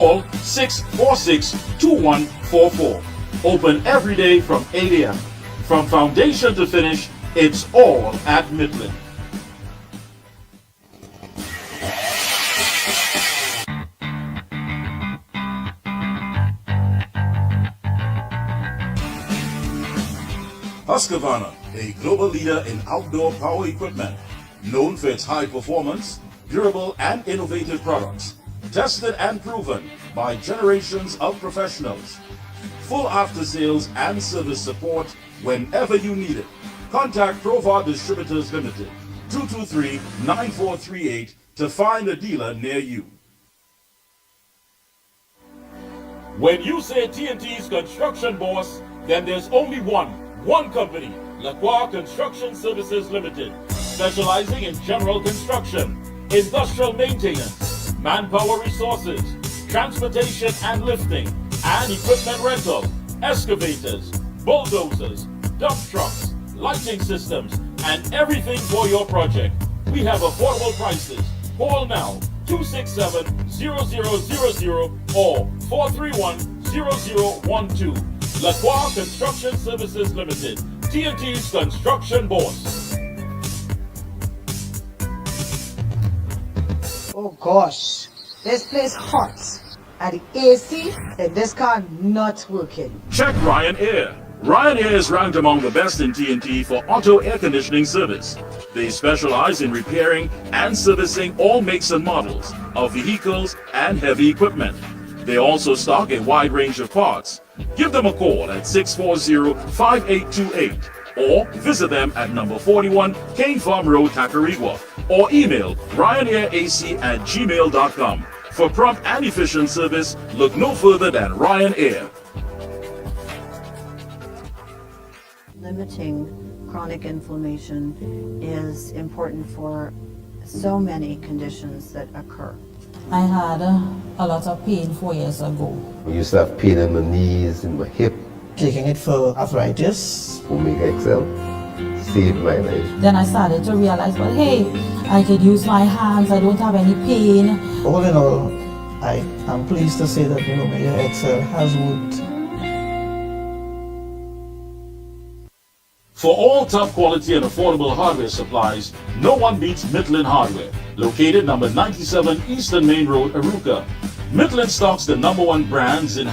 Call 646-2144. Open every day from 8 a.m. From foundation to finish, it's all at Midland. Husqvarna, a global leader in outdoor power equipment, known for its high performance, durable and innovative products, tested and proven by generations of professionals. Full after sales and service support whenever you need it. Contact Provar Distributors Limited, 223-9438 to find a dealer near you. When you say TNT's construction boss, then there's only one company, Lacroix Construction Services Limited, specializing in general construction, industrial maintenance, manpower resources, transportation and lifting, and equipment rental, excavators, bulldozers, dump trucks, lighting systems, and everything for your project. We have affordable prices. Call now 267-0000 or 431-0012. Lacroix Construction Services Limited, TNT's construction boss. Oh gosh, this place hot. And the AC in this car not working. Check Ryan Air. Ryan Air is ranked among the best in TNT for auto air conditioning service. They specialize in repairing and servicing all makes and models of vehicles and heavy equipment. They also stock a wide range of parts. Give them a call at 640-5828 or visit them at number 41 Kane Farm Road, Tacarigua, or email ryanairac@gmail.com. For prompt and efficient service, look no further than Ryan Air. Limiting chronic inflammation is important for so many conditions that occur. I had a lot of pain 4 years ago. I used to have pain in my knees, in my hip. Taking it for arthritis. Omega XL saved my life. Then I started to realize, well, hey, I could use my hands, I don't have any pain. All in all, I am pleased to say that Omega XL has worked. For all top quality and affordable hardware supplies, no one beats Midland Hardware, located number 97 Eastern Main Road, Arouca. Midland stocks the #1 brands in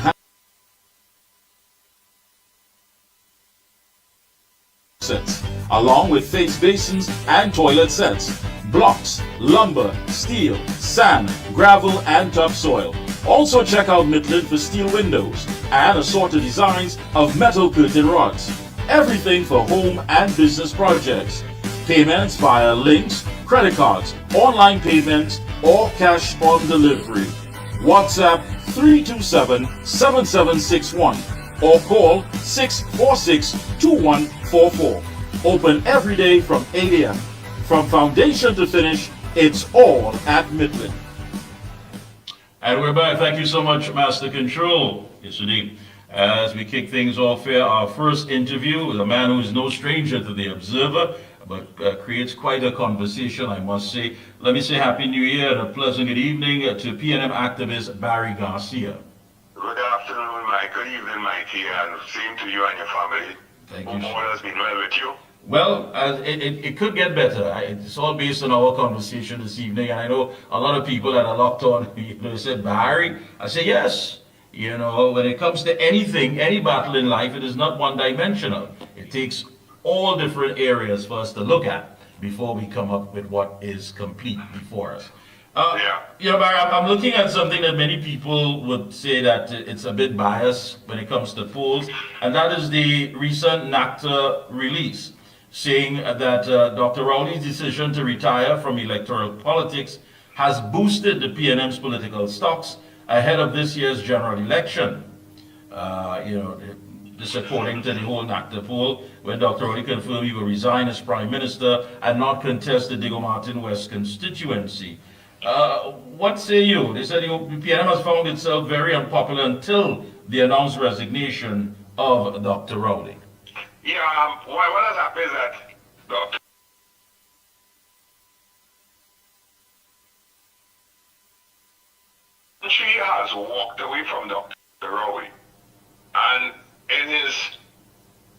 sets, along with face basins and toilet sets, blocks, lumber, steel, sand, gravel, and topsoil. Also check out Midland for steel windows and assorted designs of metal curtain rods. Everything for home and business projects. Payments via links, credit cards, online payments, or cash on delivery. WhatsApp 327-7761 or call 646-2144. Open every day from 8 a.m. From foundation to finish, it's all at Midland. And we're back. Thank you so much, Master Control. Yes, indeed. As we kick things off here, our first interview with a man who is no stranger to the Observer, but creates quite a conversation, I must say. Let me say Happy New Year and a pleasant good evening to PNM activist Barry Garcia. Good afternoon, good evening, Mikey, and same to you and your family. Thank you. All has been well with you? Well, it could get better. It's all based on our conversation this evening, and I know a lot of people that are locked on, they said, Barry, I say yes. You know, when it comes to anything, any battle in life, it is not one-dimensional. It takes all different areas for us to look at before we come up with what is complete before us. You know, Barry, I'm looking at something that many people would say that it's a bit biased when it comes to polls, and that is the recent NACTA release, saying that Dr. Rowley's decision to retire from electoral politics has boosted the PNM's political stocks ahead of this year's general election. You know, this according to the whole NACTA poll, when Dr. Rowley confirmed he will resign as Prime Minister and not contest the Diego Martin West constituency. What say you? They said the PNM has found itself very unpopular until the announced resignation of Dr. Rowley. Yeah, what has happened is that Dr. country has walked away from Dr. Rowley. And in his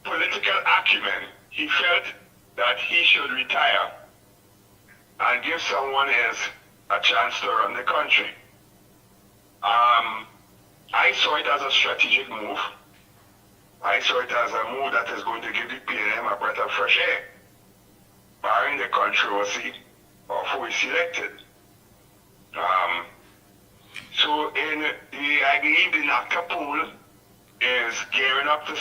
political acumen, he felt that he should retire and give someone else a chance to run the country. I saw it as a strategic move. I saw it as a move that is going to give the PNM a breath of fresh air, barring the controversy of who is selected. So I believe the NACTA poll is gearing up to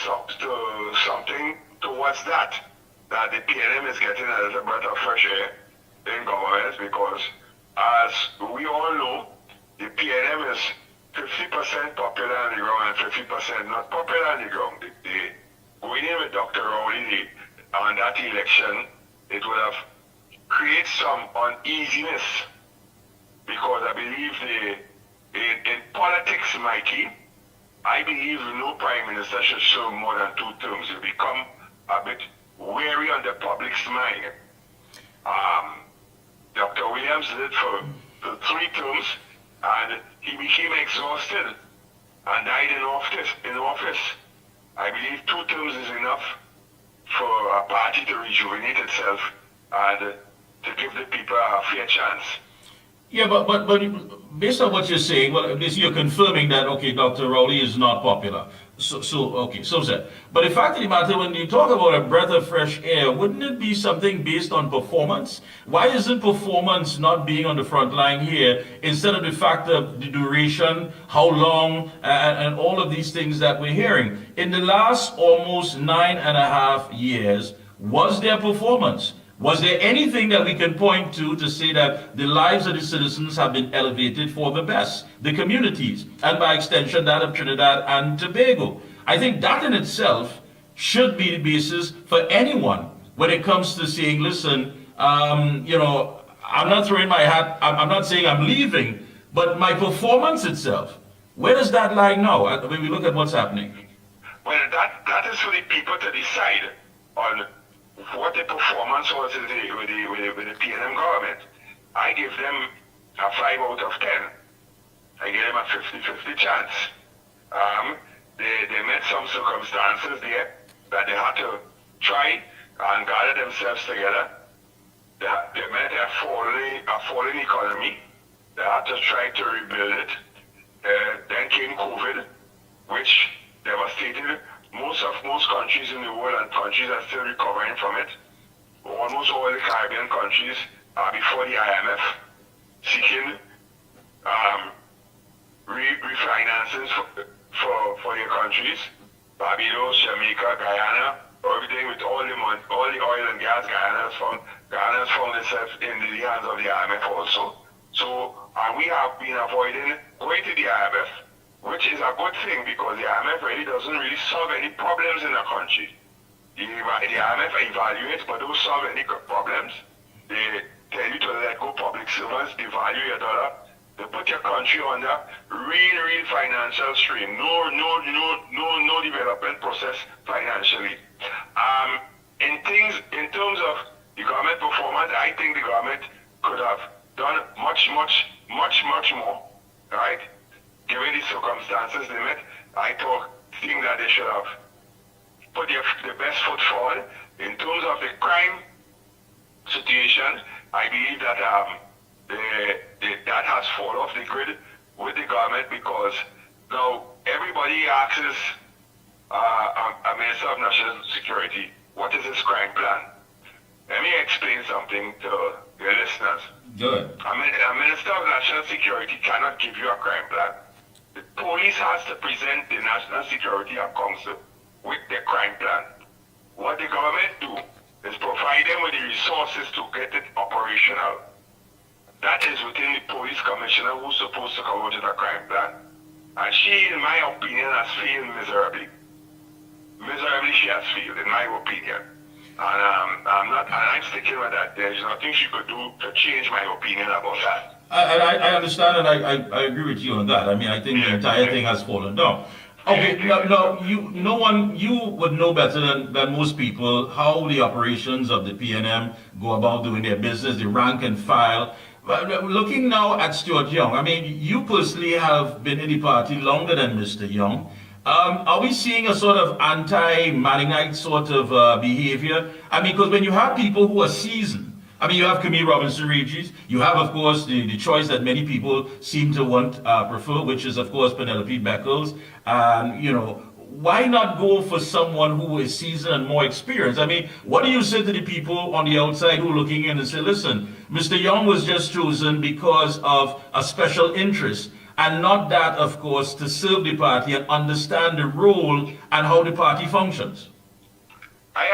something towards that the PNM is getting a little breath of fresh air in government, because as we all know, the PNM is 50% popular on the ground and 50% not popular on the ground. Going in with Dr. Rowley on that election, it would have created some uneasiness, because I believe in politics, Mikey, I believe no prime minister should serve more than 2 terms. You become a bit wary on the public's mind. Dr. Williams did for 3 terms, and he became exhausted and died in office. I believe 2 terms is enough for a party to rejuvenate itself and to give the people a fair chance. Yeah, but based on what you're saying, well, basically you're confirming that, okay, Dr. Rowley is not popular. So said. But the fact of the matter, when you talk about a breath of fresh air, wouldn't it be something based on performance? Why isn't performance not being on the front line here, instead of the fact of the duration, how long, and all of these things that we're hearing? In the last almost 9.5 years, was there performance? Was there anything that we can point to say that the lives of the citizens have been elevated for the best, the communities, and by extension that of Trinidad and Tobago? I think that in itself should be the basis for anyone when it comes to saying, listen, I'm not throwing my hat, I'm not saying I'm leaving, but my performance itself, where does that lie now when we look at what's happening? Well, that is for the people to decide on what the performance was with the PNM government. I give them a 5 out of 10. I give them a 50-50 chance. They met some circumstances there that they had to try and gather themselves together. They met a falling economy. They had to try to rebuild it. Then came COVID, which devastated most countries in the world, and countries are still recovering from it. Almost all the Caribbean countries are before the IMF seeking refinances for their countries. Barbados, Jamaica, Guyana, everything with all the money, all the oil and gas. Guyana's found itself in the hands of the IMF also. So we have been avoiding going to the IMF, which is a good thing, because the IMF doesn't really solve any problems in the country. The IMF evaluates but don't solve any problems. They tell you to let go public servants, devalue your dollar, they put your country under real financial strain. No development process financially. In terms of the government performance, I think the government could have done much more, right? Given the circumstances they met, I think that they should have put the best foot forward. In terms of the crime situation, I believe that that has fallen off the grid with the government, because now everybody asks a Minister of National Security, what is his crime plan? Let me explain something to your listeners. Good. A Minister of National Security cannot give you a crime plan. The police has to present the National Security Council with their crime plan. What the government do is provide them with the resources to get it operational. That is within the police commissioner who's supposed to come out with a crime plan. And she, in my opinion, has failed miserably. Miserably she has failed, in my opinion. And I'm sticking with that. There's nothing she could do to change my opinion about that. I understand, and I agree with you on that. I mean, I think the entire thing has fallen down. Okay, now you would know better than most people how the operations of the PNM go about doing their business, the rank and file. Well, looking now at Stuart Young, I mean, you personally have been in the party longer than Mr. Young. Are we seeing a sort of anti-Manningite sort of behavior? I mean, because when you have people who are seasoned, I mean, you have Camille Robinson Regis, you have, of course, the choice that many people seem to prefer, which is, of course, Penelope Beckles. You know, why not go for someone who is seasoned and more experienced? I mean, what do you say to the people on the outside who are looking in and say, listen, Mr. Young was just chosen because of a special interest, and not that, of course, to serve the party and understand the role and how the party functions? I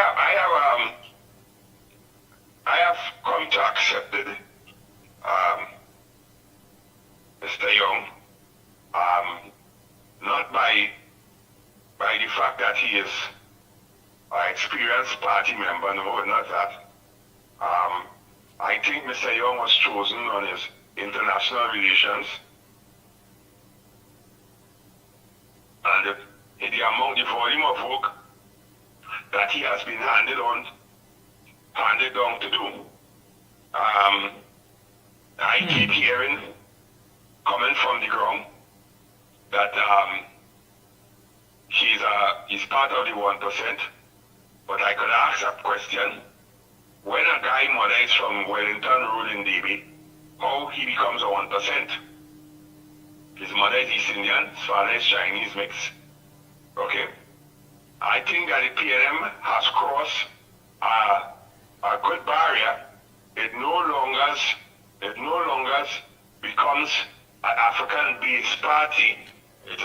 have come to accept it, Mr. Young, not by the fact that he is an experienced party member, no, not that. I think Mr. Young was chosen on his international relations and the volume of work that he has been handed down to do. I keep hearing, coming from the ground, that he's part of the 1%, but I could ask that question, when a guy mother is from Wellington Road in DB, how he becomes a 1%? His mother is East Indian, his father is Chinese mix. Okay? I think that the PNM has crossed a good barrier. It no longer becomes an African-based party. It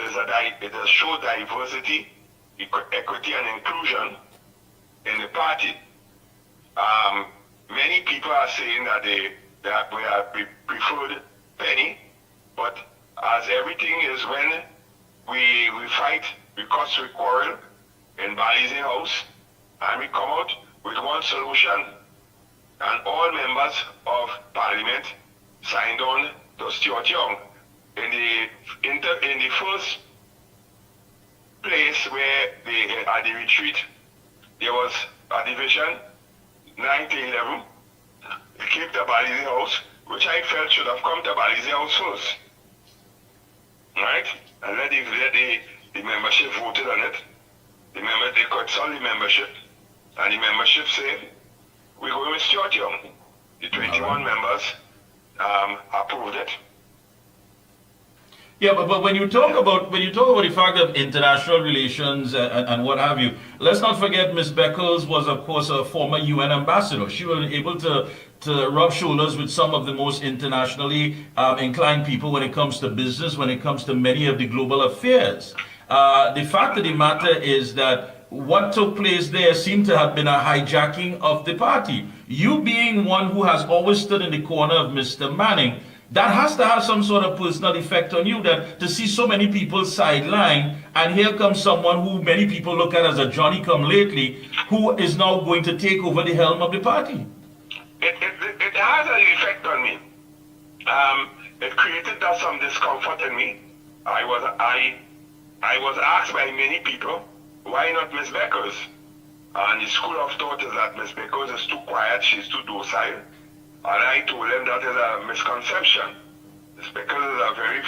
has showed diversity, equity, and inclusion in the party. Many people are saying that we preferred Penny, but as everything is, when we fight, we quarrel in Balizing House, and we come out with one solution, and all members of Parliament signed on to Stuart Young. In the first place where at the retreat, there was a division, 9-11. They came to Balizing House, which I felt should have come to Balizing House first. Right? And let the membership voted on it. They consult the membership, and the membership said, we're going with Stuart Young. The 21 members approved it. Yeah, but when you talk about the fact of international relations and what have you, let's not forget Ms. Beckles was, of course, a former UN ambassador. She was able to rub shoulders with some of the most internationally inclined people when it comes to business, when it comes to many of the global affairs. The fact of the matter is that what took place there seemed to have been a hijacking of the party. You being one who has always stood in the corner of Mr. Manning, that has to have some sort of personal effect on you, that to see so many people sidelined, and here comes someone who many people look at as a Johnny-come-lately, who is now going to take over the helm of the party. It has an effect on me. It created some discomfort in me. I was asked by many people, why not Ms. Beckles? And the school of thought is that Ms. Beckles is too quiet, she's too docile. And I told them that is a misconception. Ms. Beckles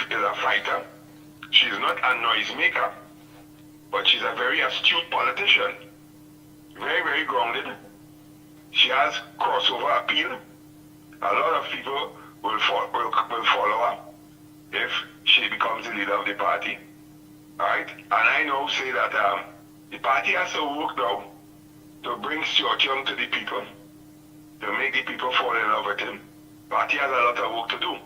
is a fighter. She's not a noisemaker, but she's a very astute politician. Very, very grounded. She has crossover appeal. A lot of people will follow her if she becomes the leader of the party. Alright? And I now say that the party has to work now to bring Stuart Young to the people, to make the people fall in love with him. The party has a lot of work to do.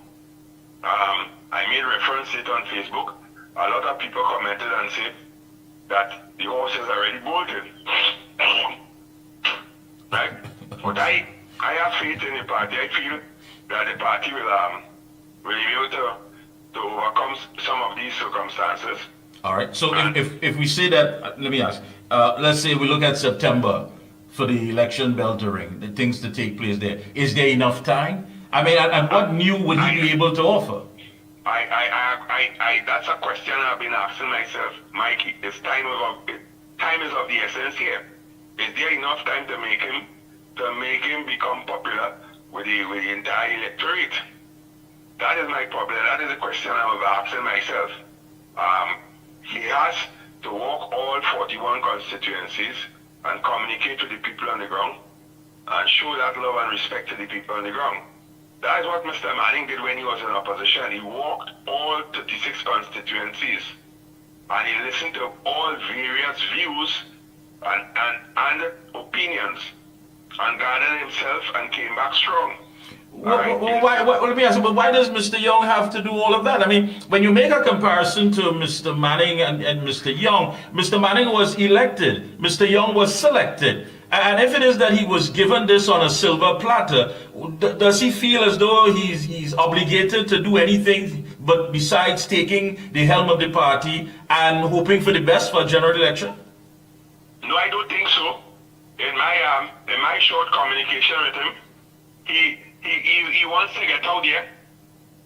I made reference to it on Facebook. A lot of people commented and said that the horse is already bolted. Right? But I have faith in the party. I feel that the party will be able to overcome some of these circumstances. All right. So if we say that, let me ask. Let's say we look at September for the election bell to ring, the things to take place there. Is there enough time? I mean, and what new would he be able to offer? That's a question I've been asking myself, Mikey. Time is of the essence here. Is there enough time to make him become popular with the entire electorate? That is my problem. That is the question I was asking myself. He has to walk all 41 constituencies and communicate to the people on the ground and show that love and respect to the people on the ground. That is what Mr. Manning did when he was in opposition. He walked all 36 constituencies and he listened to all various views and opinions and guarded himself and came back strong. Let me ask you, but why does Mr. Young have to do all of that? I mean, when you make a comparison to Mr. Manning and Mr. Young, Mr. Manning was elected, Mr. Young was selected. And if it is that he was given this on a silver platter, does he feel as though he's obligated to do anything but besides taking the helm of the party and hoping for the best for a general election? No, I don't think so. In my short communication with him, he wants to get out there.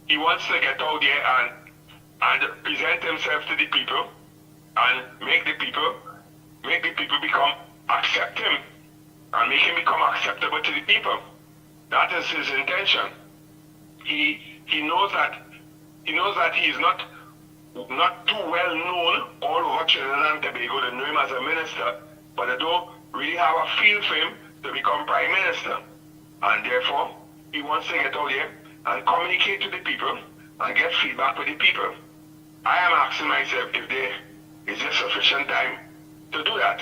He wants to get out there and present himself to the people and make the people become accept him and make him become acceptable to the people. That is his intention. He knows that he is not too well known all over Trinidad and Tobago to know him as a minister, but they don't really have a feel for him to become prime minister. And therefore, he wants to get out there and communicate to the people and get feedback with the people. I am asking myself if there is sufficient time to do that.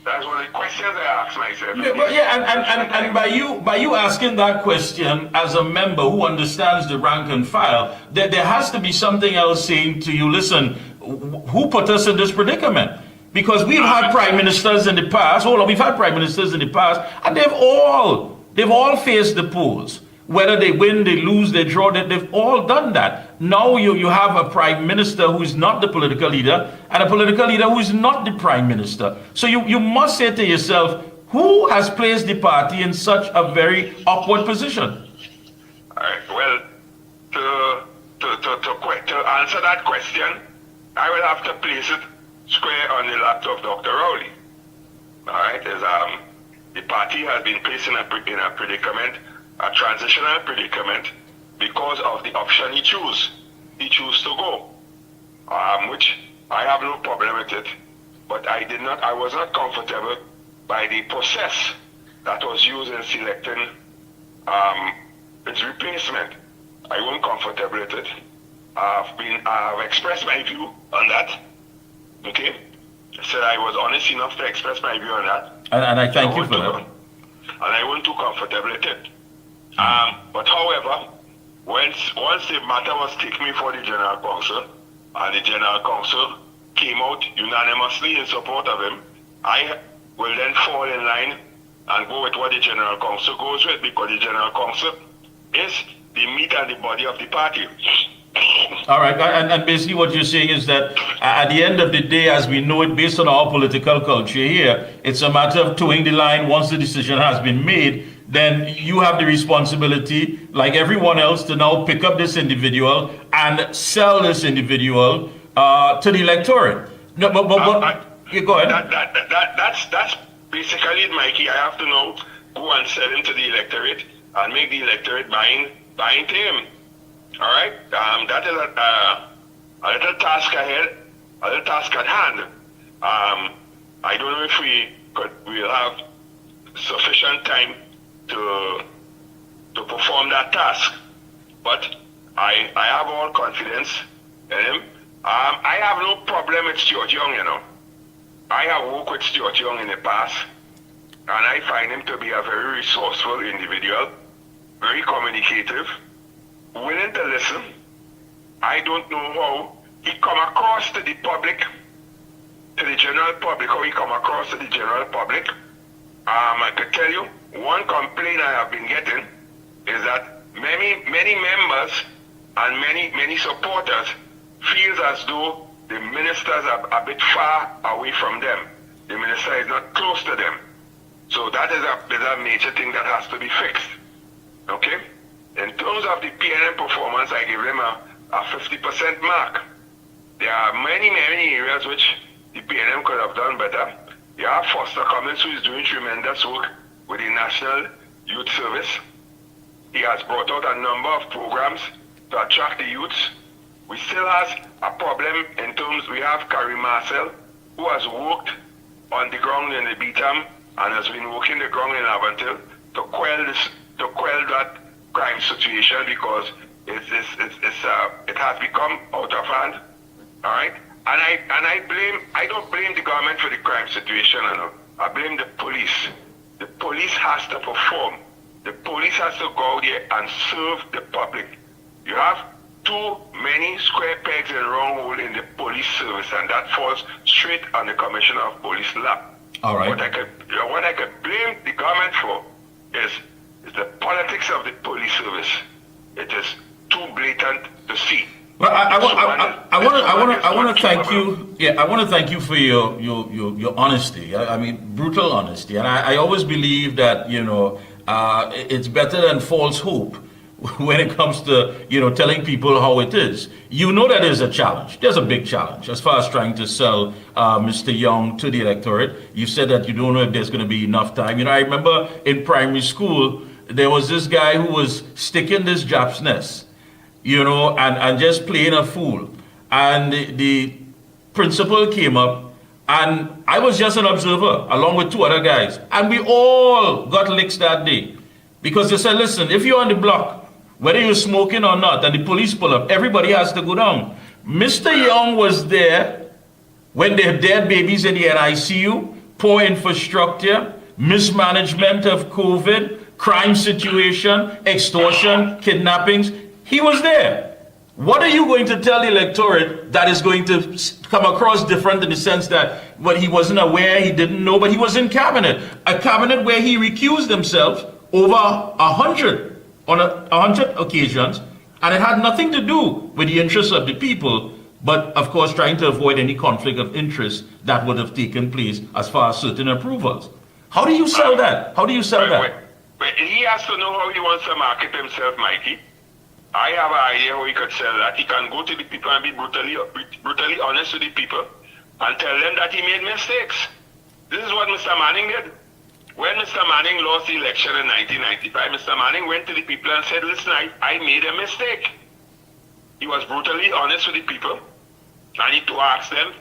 That's one of the questions I ask myself. And by you asking that question as a member who understands the rank and file, there has to be something else saying to you, listen, who put us in this predicament? Because we've had prime ministers in the past, and they've all faced the polls. Whether they win, they lose, they draw, they've all done that. Now you have a prime minister who is not the political leader and a political leader who is not the prime minister. So you must say to yourself, who has placed the party in such a very awkward position? All right, well, to answer that question, I will have to place it square on the lap of Dr. Rowley. All right, the party has been placed in a predicament, a transitional predicament, because of the option he chose. He chose to go, which I have no problem with it, but I was not comfortable by the process that was used in selecting its replacement. I wasn't comfortable with it. I've expressed my view on that. Okay? I said I was honest enough to express my view on that. And I thank you for that. And I wasn't too comfortable with it. But however, once the matter was taken before the General Council, and the General Council came out unanimously in support of him, I will then fall in line and go with what the General Council goes with, because the General Council is the meat and the body of the party. All right, and basically what you're saying is that at the end of the day, as we know it, based on our political culture here, it's a matter of towing the line. Once the decision has been made, then you have the responsibility, like everyone else, to now pick up this individual and sell this individual to the electorate. No, but go ahead. That's basically it, Mikey. I have to now go and sell him to the electorate and make the electorate buying to him. All right, that is a little task ahead, a little task at hand. I don't know if we'll have sufficient time to perform that task, but I have all confidence in him. I have no problem with Stuart Young, you know. I have worked with Stuart Young in the past, and I find him to be a very resourceful individual, very communicative, willing to listen. I don't know how he come across to the public, to the general public, how he come across to the general public. I could tell you, one complaint I have been getting is that many members and many supporters feels as though the ministers are a bit far away from them. The minister is not close to them. So that is a major thing that has to be fixed. Okay? In terms of the PNM performance, I give them a 50% mark. There are many areas which the PNM could have done better. You have Foster Cummins, who is doing tremendous work with the National Youth Service. He has brought out a number of programs to attract the youths. We still have a problem in terms, we have Karim Marcel, who has worked on the ground in the Beetham and has been working the ground in Avantil to quell that crime situation, because it has become out of hand. All right, and I don't blame the government for the crime situation. I blame the police. The police has to perform. The police has to go out there and serve the public. You have too many square pegs and round hole in the police service, and that falls straight on the Commissioner of Police lap. All right. What I could blame the government for is the politics of the police service. It is too blatant to see. Well, I want to thank you. Yeah, I want to thank you for your honesty. I mean, brutal honesty. And I always believe that, it's better than false hope when it comes to, telling people how it is. You know that is a challenge. There's a big challenge as far as trying to sell Mr. Young to the electorate. You said that you don't know if there's going to be enough time. I remember in primary school, there was this guy who was sticking this Jap's nest, and just playing a fool. And the principal came up, and I was just an observer along with two other guys. And we all got licks that day because they said, listen, if you're on the block, whether you're smoking or not, and the police pull up, everybody has to go down. Mr. Young was there when they had dead babies in the NICU, poor infrastructure, mismanagement of COVID, crime situation, extortion, kidnappings. He was there. What are you going to tell the electorate that is going to come across different in the sense that he wasn't aware, he didn't know, but he was in cabinet, a cabinet where he recused himself over 100 occasions, and it had nothing to do with the interests of the people, but of course trying to avoid any conflict of interest that would have taken place as far as certain approvals. How do you sell that? How do you sell that? But he has to know how he wants to market himself, Mikey. I have an idea how he could sell that. He can go to the people and be brutally honest with the people and tell them that he made mistakes. This is what Mr. Manning did. When Mr. Manning lost the election in 1995, Mr. Manning went to the people and said, listen, I made a mistake. He was brutally honest with the people, and he to ask them,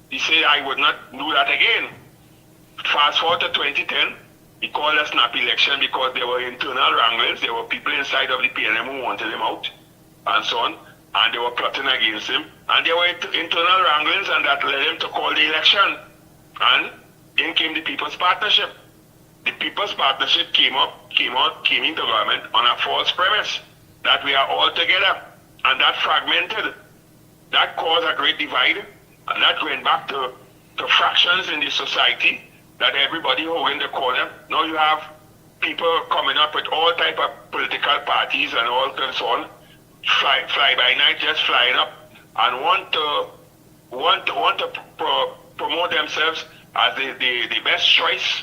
he said, I would not do that again. Fast forward to 2010, he called a snap election because there were internal wranglings. There were people inside of the PNM who wanted him out, and so on, and they were plotting against him. And there were internal wranglings, and that led him to call the election. And in came the People's Partnership. The People's Partnership came into government on a false premise that we are all together, and that fragmented. That caused a great divide, and that went back to fractions in the society, that everybody holding the corner. Now you have people coming up with all type of political parties and all and so on, fly by night, just flying up, and want to promote themselves as the best choice.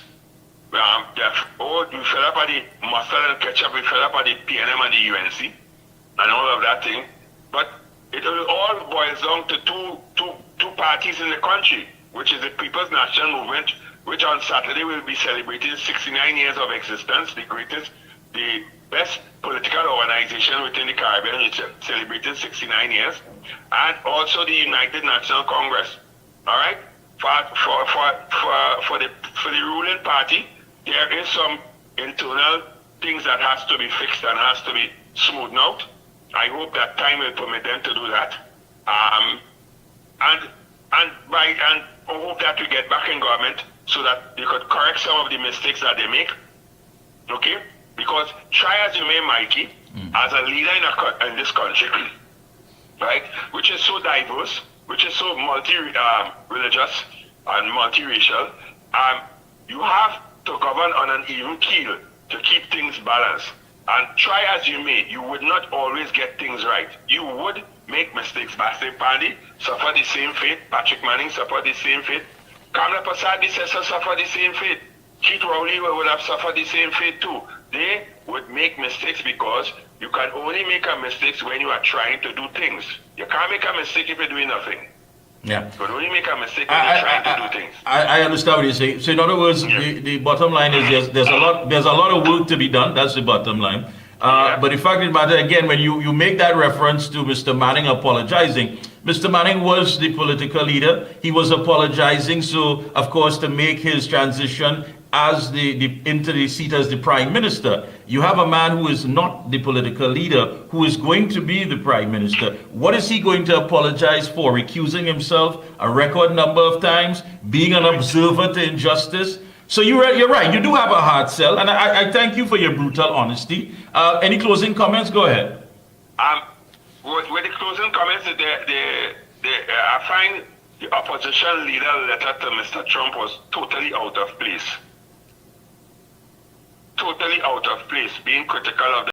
We fill up at the mustard and ketchup, we fill up at the PNM and the UNC, and all of that thing. But it all boils down to two parties in the country, which is the People's National Movement, which on Saturday will be celebrating 69 years of existence, the best political organization within the Caribbean, which is celebrating 69 years, and also the United National Congress. All right, for the ruling party, there is some internal things that has to be fixed and has to be smoothed out. I hope that time will permit them to do that. And I hope that we get back in government so that they could correct some of the mistakes that they make. Okay? Because try as you may, Mikey, as a leader in this country, right, which is so diverse, which is so multi-religious and multiracial, you have to govern on an even keel to keep things balanced. And try as you may, you would not always get things right. You would make mistakes. Basti Pandey suffered the same fate. Patrick Manning suffered the same fate. Kamla Prasad Bissessar suffered the same fate. Keith Rowley would have suffered the same fate too. They would make mistakes because you can only make a mistake when you are trying to do things. You can't make a mistake if you're doing nothing. Yeah. You can only make a mistake when you're trying to do things. I understand what you're saying. So in other words, the bottom line is there's a lot of work to be done. That's the bottom line. But the fact of the matter, again, when you make that reference to Mr. Manning apologizing, Mr. Manning was the political leader. He was apologizing, so of course, to make his transition as into the seat as the prime minister. You have a man who is not the political leader, who is going to be the prime minister. What is he going to apologize for? Recusing himself a record number of times, being an observer to injustice. So you're right. You do have a hard sell, and I thank you for your brutal honesty. Any closing comments? Go ahead. With the closing comments, I find the opposition leader letter to Mr. Trump was totally out of place. Totally out of place, being critical of the